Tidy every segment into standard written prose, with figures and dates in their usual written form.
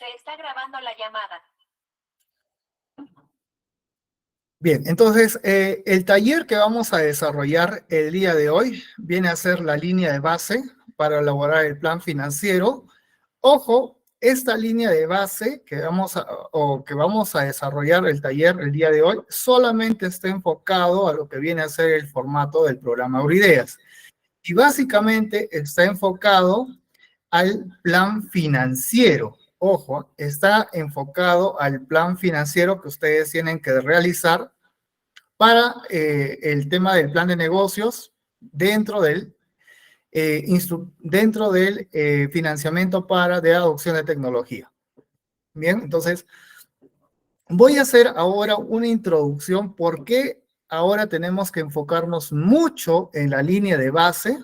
Se está grabando la llamada. Bien, entonces el taller que vamos a desarrollar el día de hoy viene a ser la línea de base para elaborar el plan financiero. Ojo, esta línea de base que vamos a desarrollar el taller el día de hoy solamente está enfocado a lo que viene a ser el formato del programa Agroideas. Y básicamente está enfocado al plan financiero. Ojo, está enfocado al plan financiero que ustedes tienen que realizar para el tema del plan de negocios dentro del financiamiento de adopción de tecnología. Bien, entonces voy a hacer ahora una introducción por qué ahora tenemos que enfocarnos mucho en la línea de base.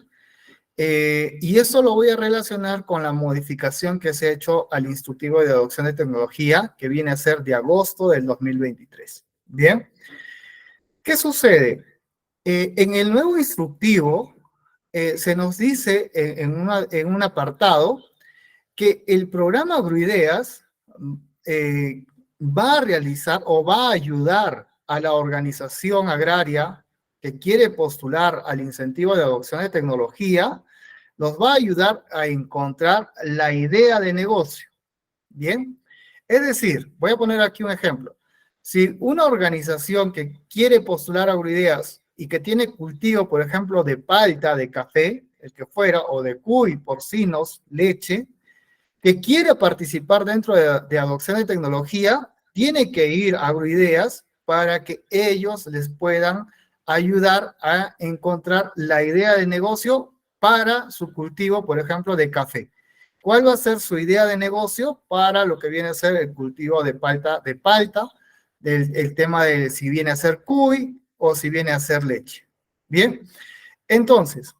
Y eso lo voy a relacionar con la modificación que se ha hecho al instructivo de adopción de tecnología, que viene a ser de agosto del 2023. Bien, ¿qué sucede? En el nuevo instructivo se nos dice en un apartado que el programa Agroideas va a realizar o va a ayudar a la organización agraria que quiere postular al incentivo de adopción de tecnología, nos va a ayudar a encontrar la idea de negocio. Bien, es decir, voy a poner aquí un ejemplo. Si una organización que quiere postular Agroideas y que tiene cultivo, por ejemplo, de palta, de café, el que fuera, o de cuy, porcinos, leche, que quiere participar dentro de adopción de tecnología, tiene que ir a Agroideas para que ellos les puedan ayudar a encontrar la idea de negocio para su cultivo, por ejemplo, de café. ¿Cuál va a ser su idea de negocio para lo que viene a ser el cultivo de palta, el tema de si viene a ser cuy o si viene a ser leche? Bien, entonces,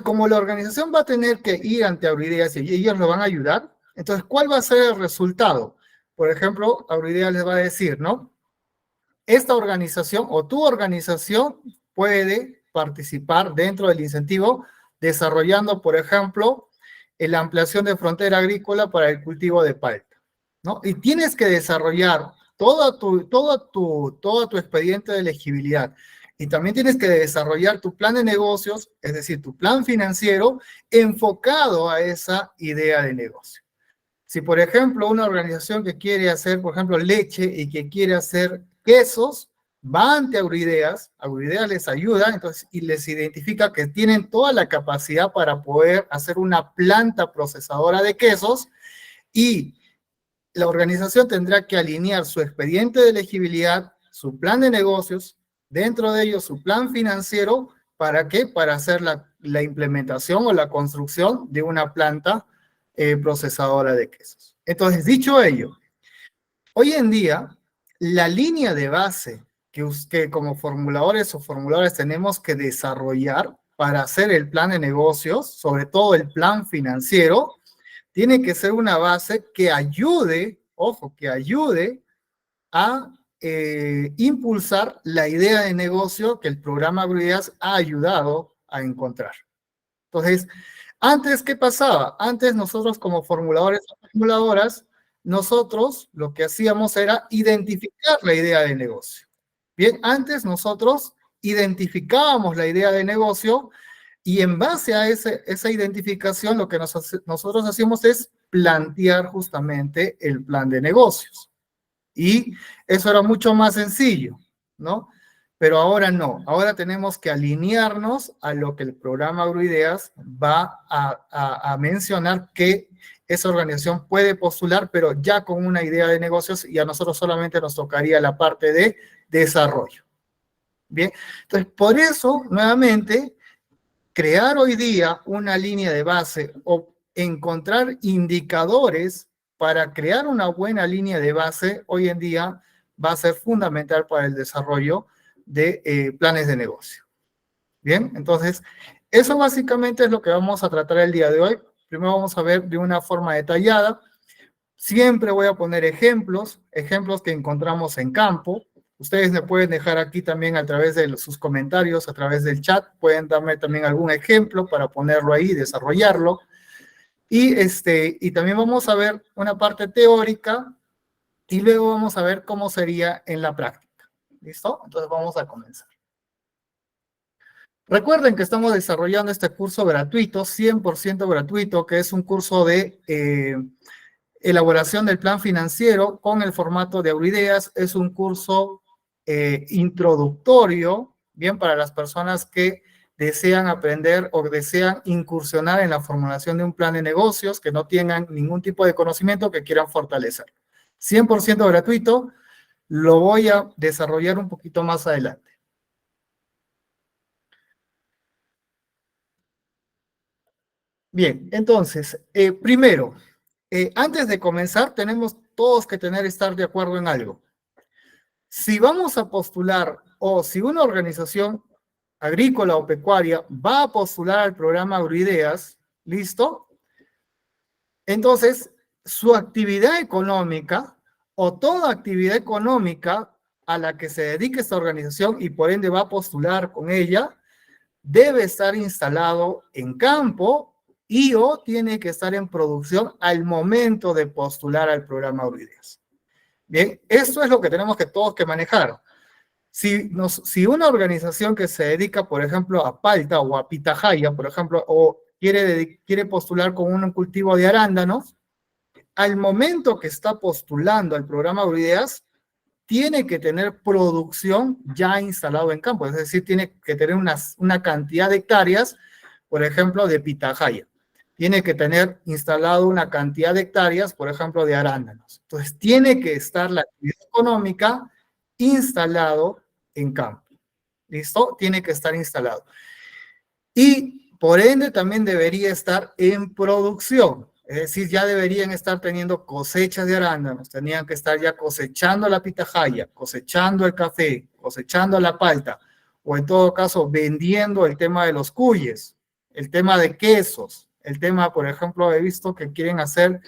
como la organización va a tener que ir ante Agroideas y ellos lo van a ayudar, entonces, ¿cuál va a ser el resultado? Por ejemplo, Agroideas les va a decir, ¿no? Esta organización o tu organización puede participar dentro del incentivo desarrollando, por ejemplo, la ampliación de frontera agrícola para el cultivo de palta, ¿no? Y tienes que desarrollar todo tu expediente de elegibilidad. Y también tienes que desarrollar tu plan de negocios, es decir, tu plan financiero enfocado a esa idea de negocio. Si, por ejemplo, una organización que quiere hacer, por ejemplo, leche y que quiere hacer quesos, va ante Agroideas, Agroideas les ayuda, entonces, y les identifica que tienen toda la capacidad para poder hacer una planta procesadora de quesos, y la organización tendrá que alinear su expediente de elegibilidad, su plan de negocios, dentro de ellos su plan financiero. ¿Para qué? Para hacer la implementación o la construcción de una planta procesadora de quesos. Entonces, dicho ello, hoy en día, la línea de base que como formuladores o formuladores tenemos que desarrollar para hacer el plan de negocios, sobre todo el plan financiero, tiene que ser una base que ayude, ojo, que ayude a impulsar la idea de negocio que el programa Agroideas ha ayudado a encontrar. Entonces, antes, ¿qué pasaba? Antes nosotros como formuladores o formuladoras, nosotros lo que hacíamos era identificar la idea de negocio. Bien, antes nosotros identificábamos la idea de negocio y en base a esa identificación lo que nosotros hacíamos es plantear justamente el plan de negocios. Y eso era mucho más sencillo, ¿no? Pero ahora no, ahora tenemos que alinearnos a lo que el programa Agroideas va a mencionar que esa organización puede postular, pero ya con una idea de negocios, y a nosotros solamente nos tocaría la parte de desarrollo. Bien, entonces por eso, nuevamente, crear hoy día una línea de base o encontrar indicadores para crear una buena línea de base hoy en día va a ser fundamental para el desarrollo de planes de negocio. Bien, entonces, eso básicamente es lo que vamos a tratar el día de hoy. Primero vamos a ver de una forma detallada. Siempre voy a poner ejemplos que encontramos en campo. Ustedes me pueden dejar aquí también a través de sus comentarios, a través del chat, pueden darme también algún ejemplo para ponerlo ahí y desarrollarlo. Y también vamos a ver una parte teórica y luego vamos a ver cómo sería en la práctica. ¿Listo? Entonces vamos a comenzar. Recuerden que estamos desarrollando este curso gratuito, 100% gratuito, que es un curso de elaboración del plan financiero con el formato de Aurideas. Es un curso introductorio, bien, para las personas que desean aprender o desean incursionar en la formulación de un plan de negocios, que no tengan ningún tipo de conocimiento que quieran fortalecer. 100% gratuito, lo voy a desarrollar un poquito más adelante. Bien, entonces, primero, antes de comenzar, tenemos todos que estar de acuerdo en algo. Si vamos a postular o si una organización agrícola o pecuaria va a postular al programa Agroideas, ¿listo? Entonces, su actividad económica o toda actividad económica a la que se dedique esta organización y por ende va a postular con ella, debe estar instalado en campo y o tiene que estar en producción al momento de postular al programa Agroideas. Bien, esto es lo que tenemos que todos que manejar. Si una organización que se dedica, por ejemplo, a palta o a pitahaya, por ejemplo, o quiere postular con un cultivo de arándanos, al momento que está postulando al programa Agroideas, tiene que tener producción ya instalado en campo, es decir, tiene que tener una cantidad de hectáreas, por ejemplo, de pitahaya. Tiene que tener instalado una cantidad de hectáreas, por ejemplo, de arándanos. Entonces, tiene que estar la actividad económica instalado en campo. ¿Listo? Tiene que estar instalado. Y por ende también debería estar en producción. Es decir, ya deberían estar teniendo cosechas de arándanos, tenían que estar ya cosechando la pitahaya, cosechando el café, cosechando la palta, o en todo caso vendiendo el tema de los cuyes, el tema de quesos, el tema, por ejemplo, he visto que quieren hacer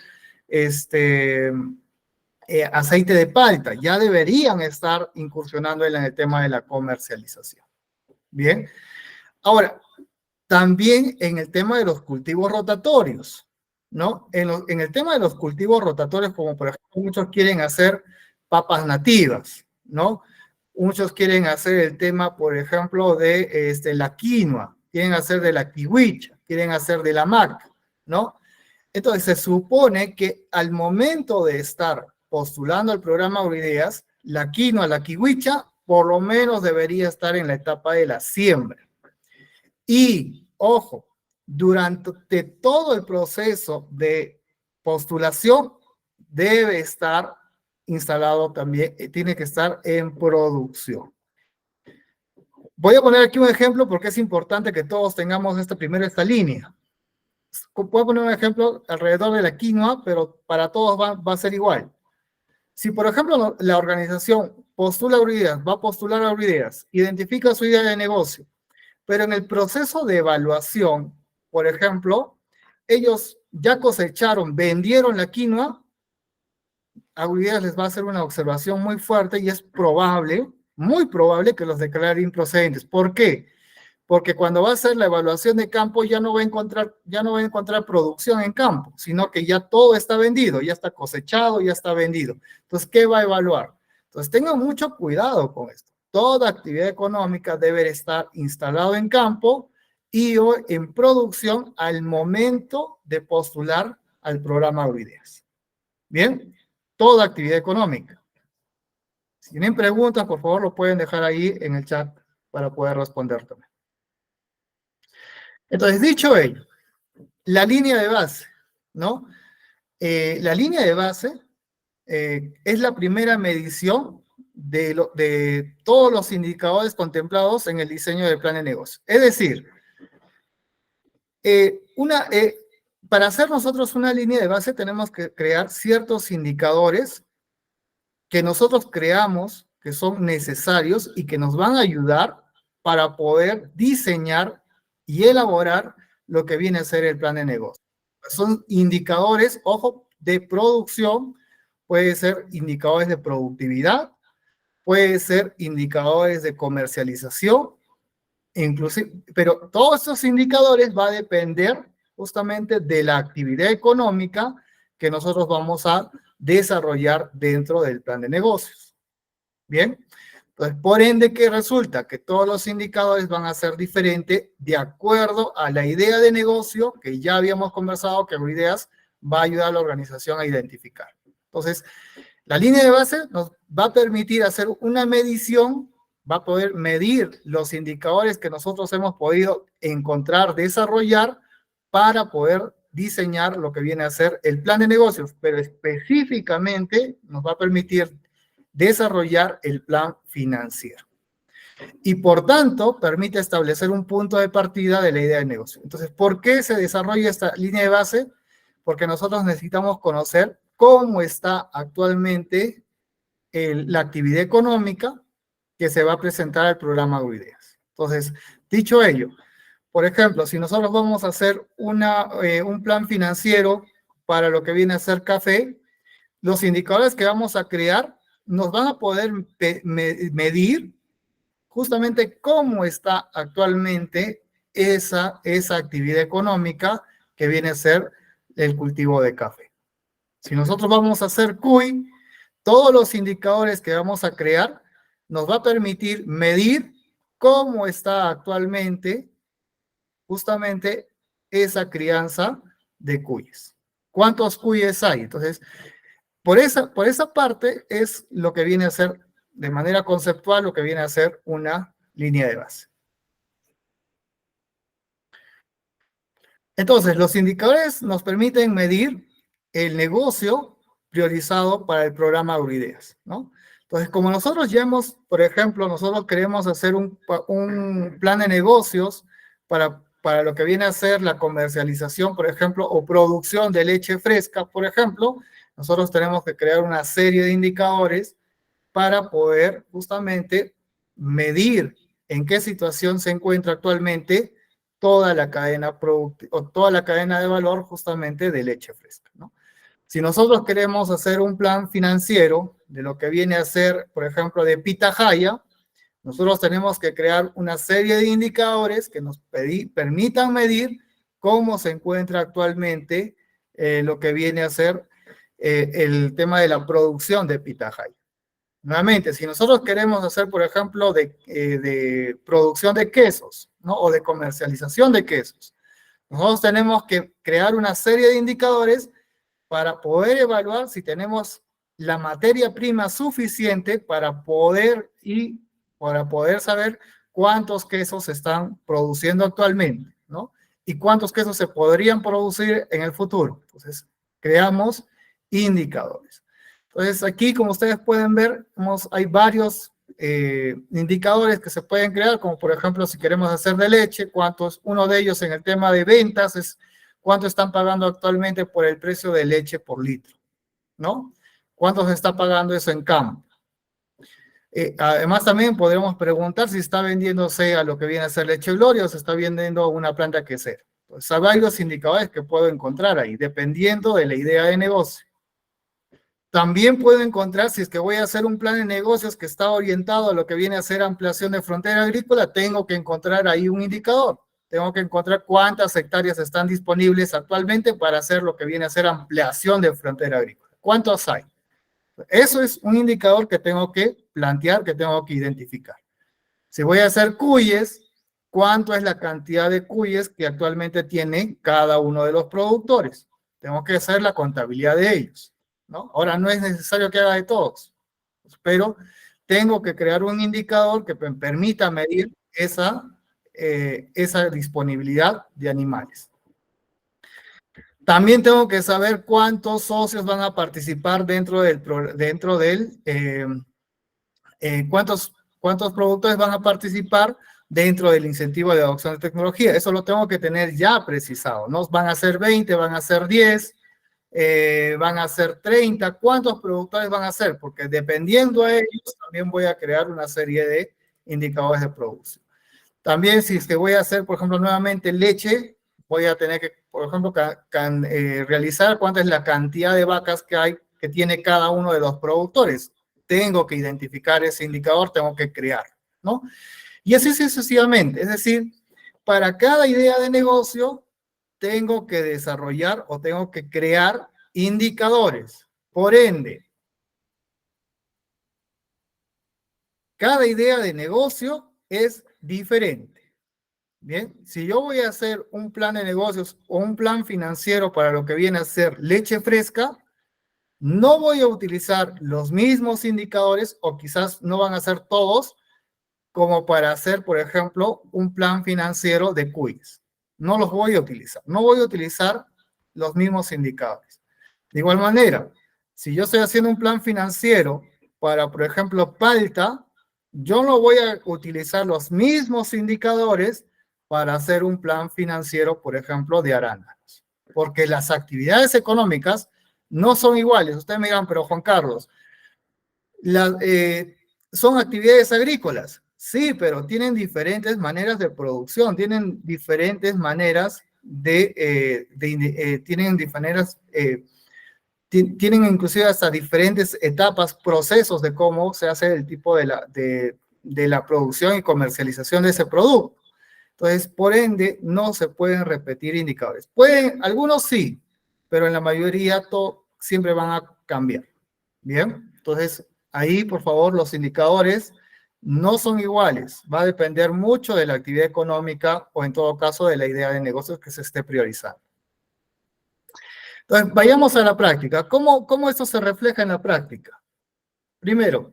aceite de palta, ya deberían estar incursionando en el tema de la comercialización. Bien, ahora, también en el tema de los cultivos rotatorios, ¿no? En el tema de los cultivos rotatorios, como por ejemplo muchos quieren hacer papas nativas, ¿no? Muchos quieren hacer el tema, por ejemplo, de la quinoa, quieren hacer de la kiwicha, quieren hacer de la maca, ¿no? Entonces se supone que al momento de estar postulando el programa Agroideas, la quinoa, la kiwicha, por lo menos debería estar en la etapa de la siembra. Y, ojo, durante todo el proceso de postulación debe estar instalado también, tiene que estar en producción. Voy a poner aquí un ejemplo porque es importante que todos tengamos esta línea. Puedo poner un ejemplo alrededor de la quinoa, pero para todos va a ser igual. Si, por ejemplo, la organización postula Agroideas, va a postular Agroideas, identifica su idea de negocio, pero en el proceso de evaluación, por ejemplo, ellos ya cosecharon, vendieron la quinoa, Agroideas les va a hacer una observación muy fuerte y es probable, muy probable que los declare improcedentes. ¿Por qué? Porque cuando va a hacer la evaluación de campo ya no va a encontrar producción en campo, sino que ya todo está vendido, ya está cosechado, ya está vendido. Entonces, ¿qué va a evaluar? Entonces, tengan mucho cuidado con esto. Toda actividad económica debe estar instalado en campo y o en producción al momento de postular al programa Agroideas. Bien, toda actividad económica. Si tienen preguntas, por favor, lo pueden dejar ahí en el chat para poder responder también. Entonces, dicho ello, la línea de base, ¿no? La línea de base es la primera medición de todos los indicadores contemplados en el diseño del plan de negocio. Es decir, para hacer nosotros una línea de base tenemos que crear ciertos indicadores que nosotros creamos que son necesarios y que nos van a ayudar para poder diseñar y elaborar lo que viene a ser el plan de negocio. Son indicadores, ojo, de producción, puede ser indicadores de productividad, puede ser indicadores de comercialización, inclusive, pero todos esos indicadores va a depender justamente de la actividad económica que nosotros vamos a desarrollar dentro del plan de negocios. Bien, entonces por ende, ¿qué resulta? Que todos los indicadores van a ser diferentes de acuerdo a la idea de negocio que ya habíamos conversado, que Agroideas va a ayudar a la organización a identificar. Entonces, la línea de base nos va a permitir hacer una medición, va a poder medir los indicadores que nosotros hemos podido encontrar, desarrollar, para poder diseñar lo que viene a ser el plan de negocios, pero específicamente nos va a permitir desarrollar el plan financiero. Y por tanto, permite establecer un punto de partida de la idea de negocio. Entonces, ¿por qué se desarrolla esta línea de base? Porque nosotros necesitamos conocer cómo está actualmente la actividad económica que se va a presentar al programa Agroideas. Entonces, dicho ello, por ejemplo, si nosotros vamos a hacer un plan financiero para lo que viene a ser café, los indicadores que vamos a crear nos van a poder medir justamente cómo está actualmente esa actividad económica que viene a ser el cultivo de café. Si nosotros vamos a hacer CUI, todos los indicadores que vamos a crear nos va a permitir medir cómo está actualmente justamente esa crianza de cuyes. ¿Cuántos cuyes hay? Entonces, por esa parte es lo que viene a ser, de manera conceptual, lo que viene a ser una línea de base. Entonces, los indicadores nos permiten medir el negocio priorizado para el programa Agroideas, ¿no? Entonces, como nosotros ya hemos, por ejemplo, nosotros queremos hacer un plan de negocios para lo que viene a ser la comercialización, por ejemplo, o producción de leche fresca, por ejemplo, nosotros tenemos que crear una serie de indicadores para poder justamente medir en qué situación se encuentra actualmente toda la cadena productiva, o toda la cadena de valor justamente de leche fresca, ¿no? Si nosotros queremos hacer un plan financiero de lo que viene a ser, por ejemplo, de pitahaya, nosotros tenemos que crear una serie de indicadores que nos permitan medir cómo se encuentra actualmente lo que viene a ser el tema de la producción de pitahaya. Nuevamente, si nosotros queremos hacer, por ejemplo, de producción de quesos, ¿no? O de comercialización de quesos, nosotros tenemos que crear una serie de indicadores para poder evaluar si tenemos la materia prima suficiente para poder saber cuántos quesos se están produciendo actualmente, ¿no? Y cuántos quesos se podrían producir en el futuro. Entonces, creamos indicadores. Entonces, aquí, como ustedes pueden ver, hay varios indicadores que se pueden crear, como por ejemplo, si queremos hacer de leche, uno de ellos en el tema de ventas es cuánto están pagando actualmente por el precio de leche por litro, ¿no? ¿Cuánto se está pagando eso en campo? Además, también podríamos preguntar si está vendiéndose a lo que viene a ser leche Gloria o se está vendiendo a una planta quesera. Pues hay varios indicadores que puedo encontrar ahí, dependiendo de la idea de negocio. También puedo encontrar, si es que voy a hacer un plan de negocios que está orientado a lo que viene a ser ampliación de frontera agrícola, tengo que encontrar ahí un indicador. Tengo que encontrar cuántas hectáreas están disponibles actualmente para hacer lo que viene a ser ampliación de frontera agrícola. ¿Cuántos hay? Eso es un indicador que tengo que plantear, que tengo que identificar. Si voy a hacer cuyes, ¿cuánto es la cantidad de cuyes que actualmente tiene cada uno de los productores? Tengo que hacer la contabilidad de ellos, ¿no? Ahora, no es necesario que haga de todos, pero tengo que crear un indicador que me permita medir esa disponibilidad de animales. También tengo que saber cuántos socios van a participar cuántos productores van a participar dentro del incentivo de adopción de tecnología. Eso lo tengo que tener ya precisado, ¿no? Van a ser 20, van a ser 10, van a ser 30. ¿Cuántos productores van a ser? Porque dependiendo de ellos, también voy a crear una serie de indicadores de producción. También, si es que voy a hacer, por ejemplo, nuevamente leche, voy a tener que, por ejemplo, realizar cuánta es la cantidad de vacas que tiene cada uno de los productores. Tengo que identificar ese indicador, tengo que crear, ¿no? Y así sucesivamente. Es decir, para cada idea de negocio, tengo que desarrollar o tengo que crear indicadores. Por ende, cada idea de negocio es diferente. Bien, si yo voy a hacer un plan de negocios o un plan financiero para lo que viene a ser leche fresca, no voy a utilizar los mismos indicadores o quizás no van a ser todos como para hacer, por ejemplo, un plan financiero de cuis. No los voy a utilizar. No voy a utilizar los mismos indicadores. De igual manera, si yo estoy haciendo un plan financiero para, por ejemplo, palta, yo no voy a utilizar los mismos indicadores para hacer un plan financiero, por ejemplo, de arándanos. Porque las actividades económicas no son iguales. Ustedes me dirán, pero Juan Carlos, son actividades agrícolas. Sí, pero tienen diferentes maneras de producción, tienen diferentes maneras tienen inclusive hasta diferentes etapas, procesos de cómo se hace el tipo de la producción y comercialización de ese producto. Entonces, por ende, no se pueden repetir indicadores. Algunos sí, pero en la mayoría siempre van a cambiar. Bien, entonces ahí, por favor, los indicadores no son iguales. Va a depender mucho de la actividad económica o en todo caso de la idea de negocios que se esté priorizando. Entonces, vayamos a la práctica. ¿Cómo esto se refleja en la práctica? Primero,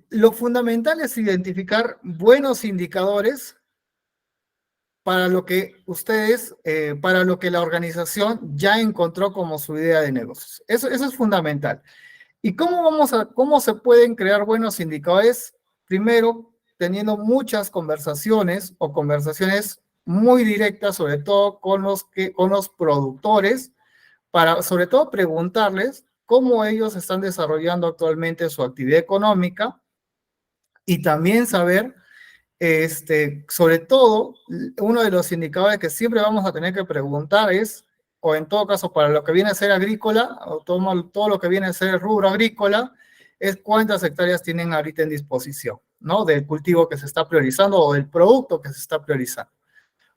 lo fundamental es identificar buenos indicadores para lo que para lo que la organización ya encontró como su idea de negocios. Eso es fundamental. ¿Y cómo se pueden crear buenos indicadores? Primero, teniendo muchas conversaciones o conversaciones muy directas, sobre todo con los productores, para sobre todo preguntarles cómo ellos están desarrollando actualmente su actividad económica y también saber, sobre todo, uno de los indicadores que siempre vamos a tener que preguntar es, o en todo caso para lo que viene a ser agrícola, o todo lo que viene a ser rubro agrícola, es cuántas hectáreas tienen ahorita en disposición, ¿no? Del cultivo que se está priorizando o del producto que se está priorizando.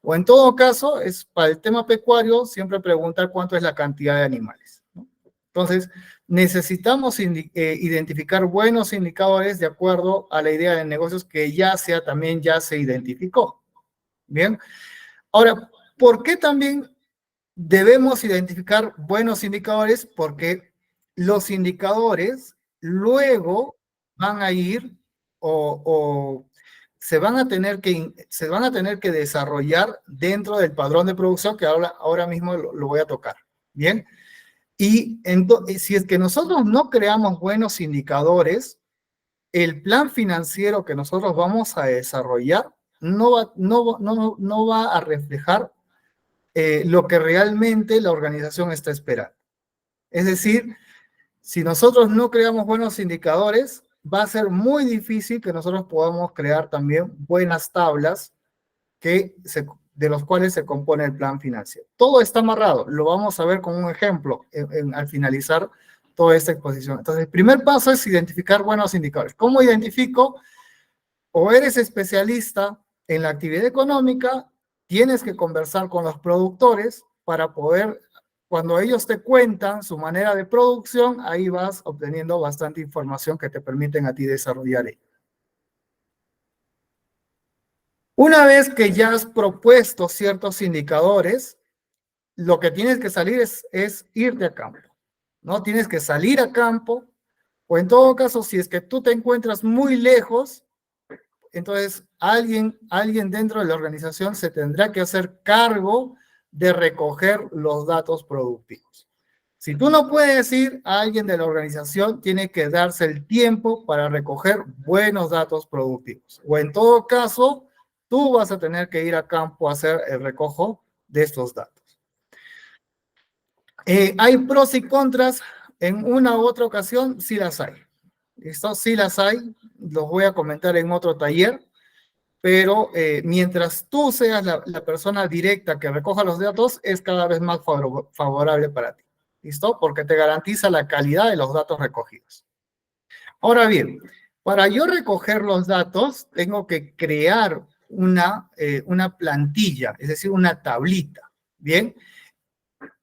O en todo caso, es para el tema pecuario, siempre preguntar cuánto es la cantidad de animales, ¿no? Entonces, necesitamos identificar buenos indicadores de acuerdo a la idea de negocios que ya se identificó. Bien. Ahora, ¿por qué también debemos identificar buenos indicadores? Porque los indicadores luego van a ir o se van a tener que desarrollar dentro del padrón de producción que ahora mismo lo voy a tocar. Bien. Y si es que nosotros no creamos buenos indicadores, el plan financiero que nosotros vamos a desarrollar no va a reflejar lo que realmente la organización está esperando. Es decir, si nosotros no creamos buenos indicadores, va a ser muy difícil que nosotros podamos crear también buenas tablas de los cuales se compone el plan financiero. Todo está amarrado, lo vamos a ver con un ejemplo al finalizar toda esta exposición. Entonces, el primer paso es identificar buenos indicadores. ¿Cómo identifico? O eres especialista en la actividad económica, tienes que conversar con los productores para poder, cuando ellos te cuentan su manera de producción, ahí vas obteniendo bastante información que te permiten a ti desarrollar ello. Una vez que ya has propuesto ciertos indicadores, lo que tienes que salir es irte a campo, ¿no? Tienes que salir a campo, o en todo caso, si es que tú te encuentras muy lejos, entonces alguien dentro de la organización se tendrá que hacer cargo de recoger los datos productivos. Si tú no puedes ir, alguien de la organización tiene que darse el tiempo para recoger buenos datos productivos. O en todo caso, tú vas a tener que ir a campo a hacer el recojo de estos datos. ¿Hay pros y contras? En una u otra ocasión, sí las hay. ¿Listo? Sí las hay. Los voy a comentar en otro taller. Pero mientras tú seas la persona directa que recoja los datos, es cada vez más favorable para ti. ¿Listo? Porque te garantiza la calidad de los datos recogidos. Ahora bien, para yo recoger los datos, tengo que crear una plantilla, es decir, una tablita, ¿bien?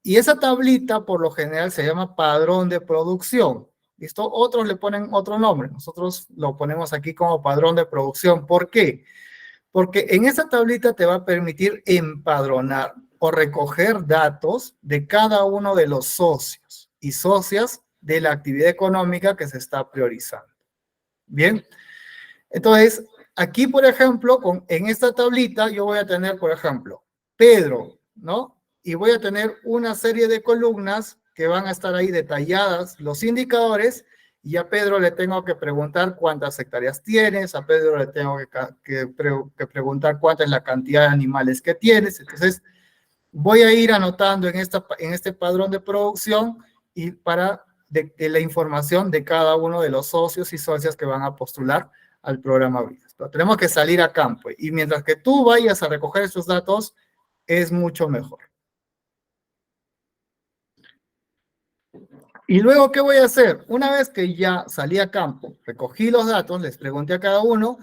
Y esa tablita, por lo general, se llama padrón de producción. ¿Listo? Otros le ponen otro nombre. Nosotros lo ponemos aquí como padrón de producción. ¿Por qué? Porque en esa tablita te va a permitir empadronar o recoger datos de cada uno de los socios y socias de la actividad económica que se está priorizando. Bien. Entonces, aquí, por ejemplo, en esta tablita yo voy a tener, por ejemplo, Pedro, ¿no? Y voy a tener una serie de columnas que van a estar ahí detalladas, los indicadores, y a Pedro le tengo que preguntar cuántas hectáreas tienes, a Pedro le tengo que preguntar cuánta es la cantidad de animales que tienes. Entonces, voy a ir anotando en este padrón de producción y para la información de cada uno de los socios y socias que van a postular al programa Bridas. Pero tenemos que salir a campo y mientras que tú vayas a recoger esos datos, es mucho mejor. Y luego, ¿qué voy a hacer? Una vez que ya salí a campo, recogí los datos, les pregunté a cada uno,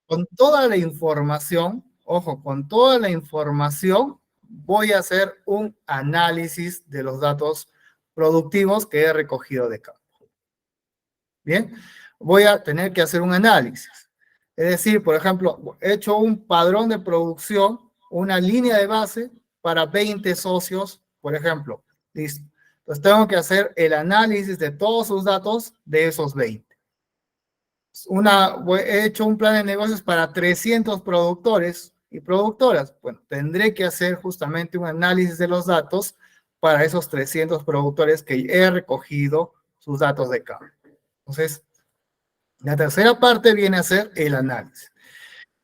con toda la información, ojo, con toda la información, voy a hacer un análisis de los datos productivos que he recogido de campo. Bien, voy a tener que hacer un análisis. Es decir, por ejemplo, he hecho un padrón de producción, una línea de base para 20 socios, por ejemplo. Listo. Entonces tengo que hacer el análisis de todos sus datos de esos 20. He hecho un plan de negocios para 300 productores y productoras. Bueno, tendré que hacer justamente un análisis de los datos para esos 300 productores que he recogido sus datos de campo. Entonces, la tercera parte viene a ser el análisis.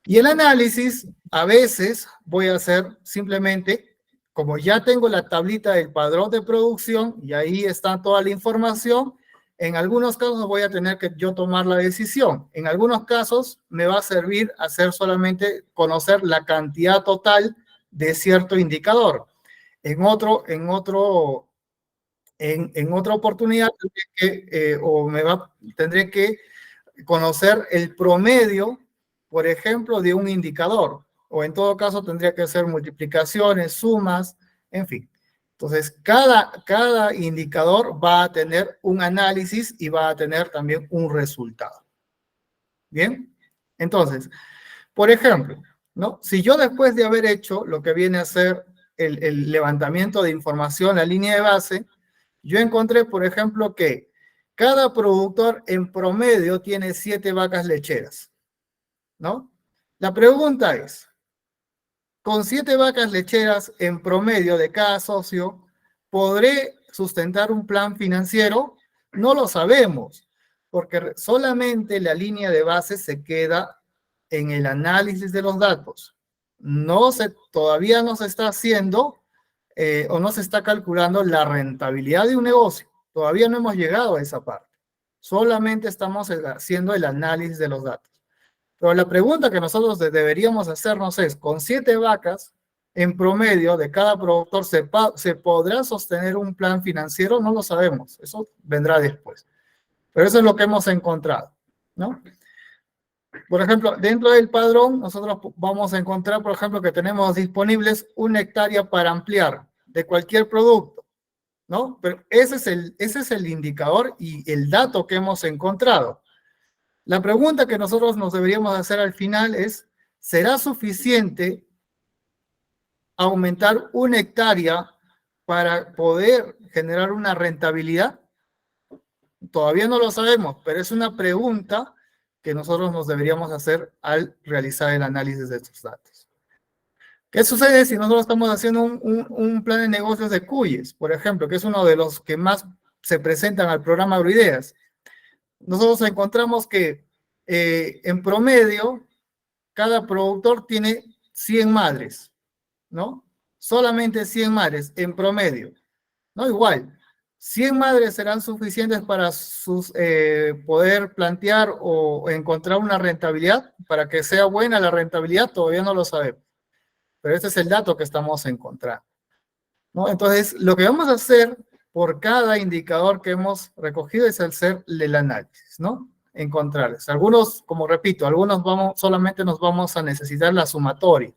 Y el análisis, a veces voy a hacer simplemente, como ya tengo la tablita del padrón de producción y ahí está toda la información, en algunos casos voy a tener que yo tomar la decisión. En algunos casos me va a servir hacer solamente conocer la cantidad total de cierto indicador. En otra oportunidad tendré que conocer el promedio, por ejemplo, de un indicador, o en todo caso tendría que hacer multiplicaciones, sumas, en fin. Entonces, cada indicador va a tener un análisis y va a tener también un resultado. ¿Bien? Entonces, por ejemplo, ¿no? Si yo después de haber hecho lo que viene a ser el levantamiento de información, la línea de base, yo encontré, por ejemplo, que cada productor en promedio tiene 7 vacas lecheras, ¿no? La pregunta es, con 7 vacas lecheras en promedio de cada socio, ¿podré sustentar un plan financiero? No lo sabemos, porque solamente la línea de base se queda en el análisis de los datos. Todavía no se está haciendo o no se está calculando la rentabilidad de un negocio. Todavía no hemos llegado a esa parte. Solamente estamos haciendo el análisis de los datos. Pero la pregunta que nosotros deberíamos hacernos es, con 7 vacas en promedio de cada productor, ¿se podrá sostener un plan financiero? No lo sabemos. Eso vendrá después. Pero eso es lo que hemos encontrado, ¿no? Por ejemplo, dentro del padrón, nosotros vamos a encontrar, por ejemplo, que tenemos disponibles 1 hectárea para ampliar de cualquier producto, ¿no? Pero ese es el indicador y el dato que hemos encontrado. La pregunta que nosotros nos deberíamos hacer al final es, ¿será suficiente aumentar 1 hectárea para poder generar una rentabilidad? Todavía no lo sabemos, pero es una pregunta que nosotros nos deberíamos hacer al realizar el análisis de estos datos. ¿Qué sucede si nosotros estamos haciendo un plan de negocios de CUYES, por ejemplo, que es uno de los que más se presentan al programa Agroideas? Nosotros encontramos que en promedio cada productor tiene 100 madres, ¿no? Solamente 100 madres en promedio, ¿no? Igual, 100 madres serán suficientes para poder plantear o encontrar una rentabilidad. Para que sea buena la rentabilidad, todavía no lo sabemos. Pero este es el dato que estamos encontrando, ¿no? Entonces, lo que vamos a hacer por cada indicador que hemos recogido es hacer el análisis, ¿no? encontrarles. Algunos, como repito, algunos solamente nos vamos a necesitar la sumatoria,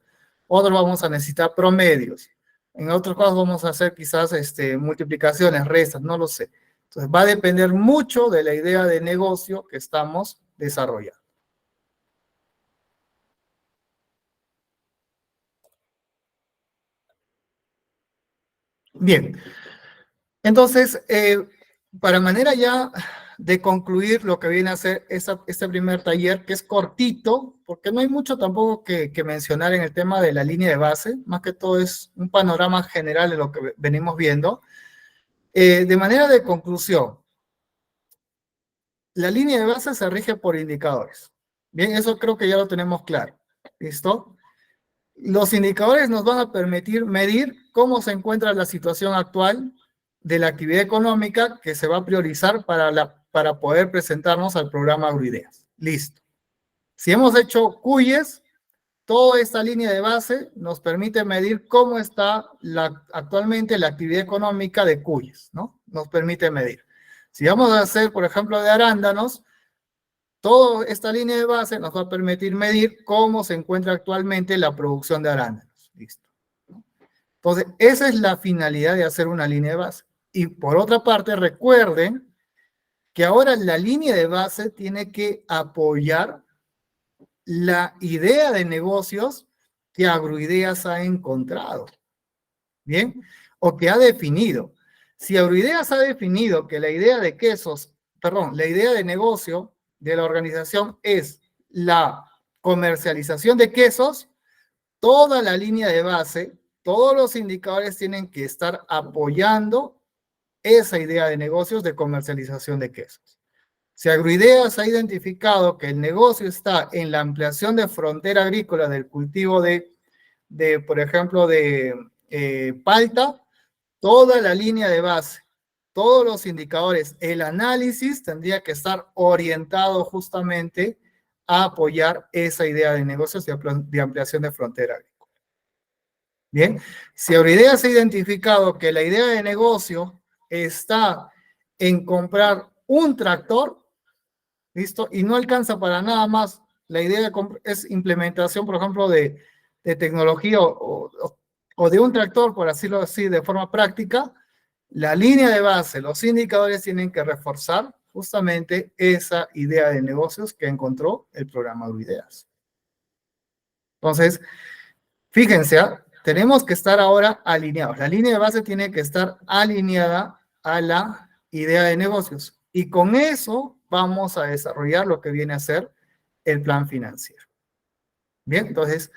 otros vamos a necesitar promedios, en otros casos vamos a hacer quizás multiplicaciones, restas, no lo sé. Entonces va a depender mucho de la idea de negocio que estamos desarrollando. Bien, entonces, para manera ya de concluir lo que viene a ser este primer taller, que es cortito, porque no hay mucho tampoco que mencionar en el tema de la línea de base, más que todo es un panorama general de lo que venimos viendo. De manera de conclusión, la línea de base se rige por indicadores. Bien, eso creo que ya lo tenemos claro. ¿Listo? Los indicadores nos van a permitir medir cómo se encuentra la situación actual de la actividad económica que se va a priorizar para poder presentarnos al programa Agroideas. Listo. Si hemos hecho CUYES, toda esta línea de base nos permite medir cómo está actualmente la actividad económica de CUYES, ¿no? Nos permite medir. Si vamos a hacer, por ejemplo, de arándanos, toda esta línea de base nos va a permitir medir cómo se encuentra actualmente la producción de arándanos. Listo. Entonces, esa es la finalidad de hacer una línea de base. Y por otra parte, recuerden que ahora la línea de base tiene que apoyar la idea de negocios que Agroideas ha encontrado. ¿Bien? O que ha definido. Si Agroideas ha definido que la idea de la idea de negocio de la organización es la comercialización de quesos, toda la línea de base, todos los indicadores tienen que estar apoyando esa idea de negocios de comercialización de quesos. Si Agroideas ha identificado que el negocio está en la ampliación de frontera agrícola del cultivo por ejemplo, de palta, toda la línea de base, todos los indicadores, el análisis tendría que estar orientado justamente a apoyar esa idea de negocios de ampliación de frontera agrícola. Bien, si Agroideas ha identificado que la idea de negocio está en comprar un tractor, ¿listo? Y no alcanza para nada más, la idea es implementación, por ejemplo, de tecnología o de un tractor, por decirlo así, de forma práctica, la línea de base, los indicadores tienen que reforzar justamente esa idea de negocios que encontró el programa Agroideas. Entonces, fíjense, tenemos que estar ahora alineados. La línea de base tiene que estar alineada a la idea de negocios. Y con eso vamos a desarrollar lo que viene a ser el plan financiero. Bien, entonces,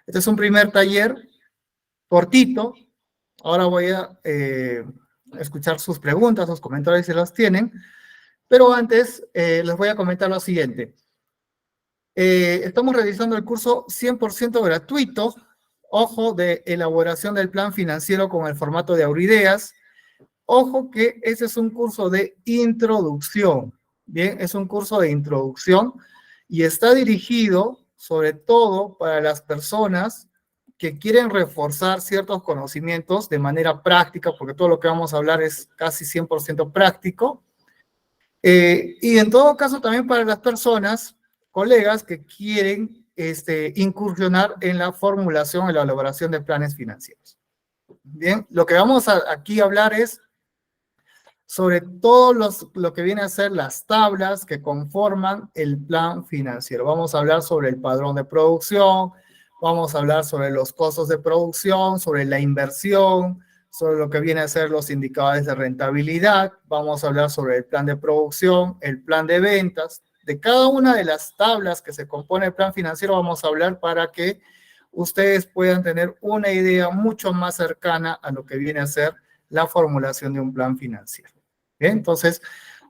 este es un primer taller cortito. Ahora voy a escuchar sus preguntas, sus comentarios si los tienen, pero antes les voy a comentar lo siguiente. Estamos realizando el curso 100% gratuito, ojo, de elaboración del plan financiero con el formato de Agroideas. Ojo que ese es un curso de introducción, bien, es un curso de introducción y está dirigido sobre todo para las personas que quieren reforzar ciertos conocimientos de manera práctica, porque todo lo que vamos a hablar es casi 100% práctico. Y en todo caso también para las personas, colegas que quieren incursionar en la formulación y la elaboración de planes financieros. Bien, lo que vamos aquí a hablar es sobre todo lo que viene a ser las tablas que conforman el plan financiero. Vamos a hablar sobre el padrón de producción, vamos a hablar sobre los costos de producción, sobre la inversión, sobre lo que viene a ser los indicadores de rentabilidad, vamos a hablar sobre el plan de producción, el plan de ventas. De cada una de las tablas que se compone el plan financiero vamos a hablar para que ustedes puedan tener una idea mucho más cercana a lo que viene a ser la formulación de un plan financiero. Bien, entonces,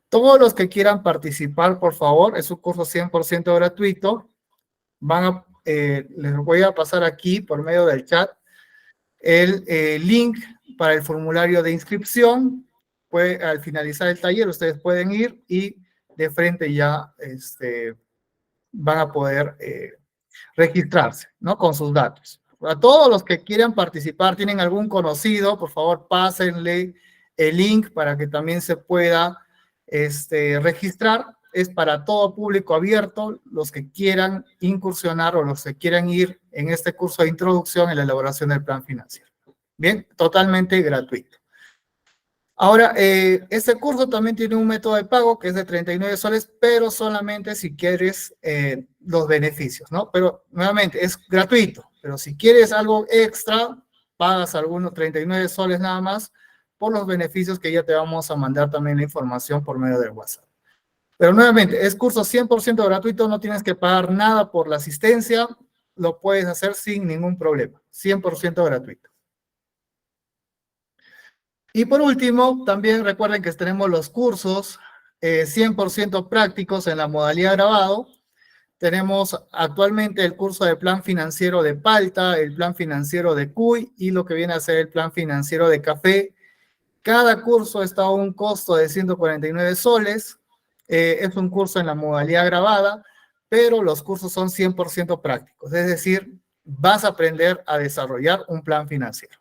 todos los que quieran participar, por favor, es un curso 100% gratuito. Les voy a pasar aquí por medio del chat el link para el formulario de inscripción. Al finalizar el taller, ustedes pueden ir y de frente ya van a poder registrarse, ¿no? Con sus datos. A todos los que quieran participar, tienen algún conocido, por favor, pásenle el link para que también se pueda registrar es para todo público abierto, los que quieran incursionar o los que quieran ir en este curso de introducción en la elaboración del plan financiero. Bien, totalmente gratuito. Ahora, este curso también tiene un método de pago que es de 39 soles, pero solamente si quieres los beneficios, ¿no? Pero nuevamente es gratuito, pero si quieres algo extra, pagas algunos 39 soles nada más por los beneficios que ya te vamos a mandar también la información por medio del WhatsApp. Pero nuevamente, es curso 100% gratuito, no tienes que pagar nada por la asistencia, lo puedes hacer sin ningún problema, 100% gratuito. Y por último, también recuerden que tenemos los cursos 100% prácticos en la modalidad grabado. Tenemos actualmente el curso de plan financiero de Palta, el plan financiero de Cuy y lo que viene a ser el plan financiero de Café. Cada curso está a un costo de 149 soles. Es un curso en la modalidad grabada, pero los cursos son 100% prácticos. Es decir, vas a aprender a desarrollar un plan financiero.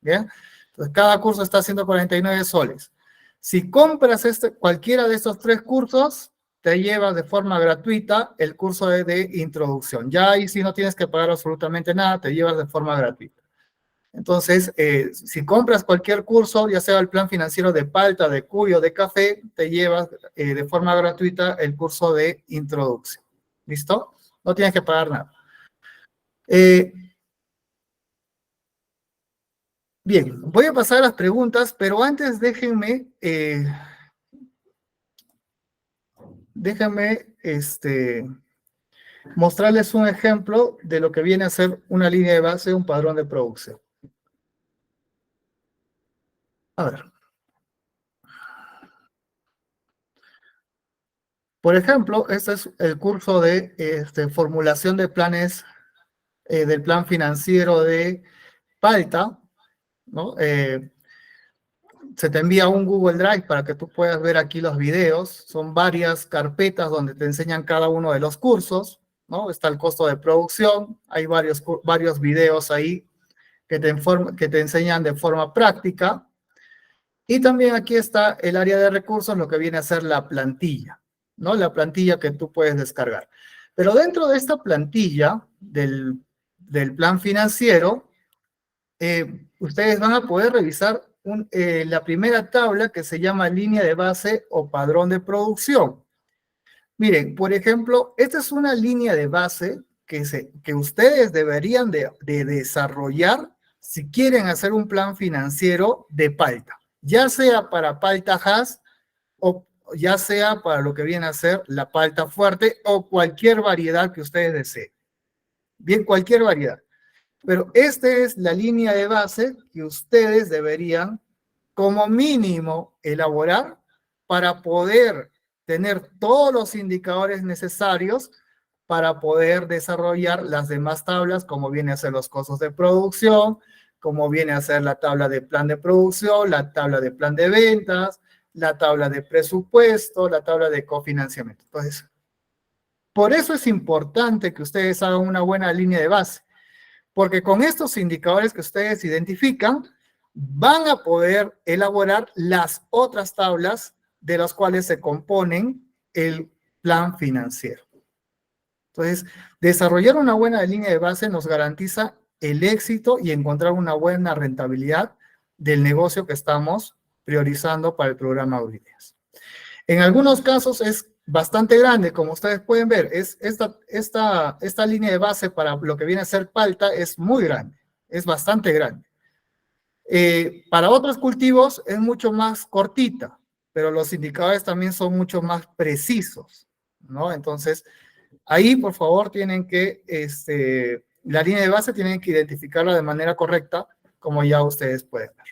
¿Bien? Entonces, cada curso está a 149 soles. Si compras cualquiera de estos 3 cursos, te llevas de forma gratuita el curso de introducción. Ya ahí sí no tienes que pagar absolutamente nada, te llevas de forma gratuita. Entonces, si compras cualquier curso, ya sea el plan financiero de Palta, de Cuy o de Café, te llevas de forma gratuita el curso de introducción. ¿Listo? No tienes que pagar nada. Bien, voy a pasar a las preguntas, pero antes déjenme mostrarles un ejemplo de lo que viene a ser una línea de base, un padrón de producción. A ver. Por ejemplo, este es el curso de formulación de planes del plan financiero de Palta, ¿no? Se te envía un Google Drive para que tú puedas ver aquí los videos. Son varias carpetas donde te enseñan cada uno de los cursos, ¿no? Está el costo de producción, hay varios videos ahí que te enseñan de forma práctica. Y también aquí está el área de recursos, lo que viene a ser la plantilla, ¿no? La plantilla que tú puedes descargar. Pero dentro de esta plantilla del plan financiero, ustedes van a poder revisar la primera tabla que se llama línea de base o padrón de producción. Miren, por ejemplo, esta es una línea de base que ustedes deberían de desarrollar si quieren hacer un plan financiero de Palta, ya sea para Palta Hass o ya sea para lo que viene a ser la Palta Fuerte o cualquier variedad que ustedes deseen. Bien, cualquier variedad. Pero esta es la línea de base que ustedes deberían, como mínimo, elaborar para poder tener todos los indicadores necesarios para poder desarrollar las demás tablas, como viene a ser los costos de producción, como viene a ser la tabla de plan de producción, la tabla de plan de ventas, la tabla de presupuesto, la tabla de cofinanciamiento. Entonces, por eso es importante que ustedes hagan una buena línea de base, porque con estos indicadores que ustedes identifican, van a poder elaborar las otras tablas de las cuales se componen el plan financiero. Entonces, desarrollar una buena línea de base nos garantiza el éxito y encontrar una buena rentabilidad del negocio que estamos priorizando para el programa Abrileas. En algunos casos es bastante grande, como ustedes pueden ver, esta línea de base para lo que viene a ser Palta es muy grande, es bastante grande. Para otros cultivos es mucho más cortita, pero los indicadores también son mucho más precisos, ¿no? Entonces, ahí, por favor, tienen que, la línea de base tienen que identificarla de manera correcta, como ya ustedes pueden ver.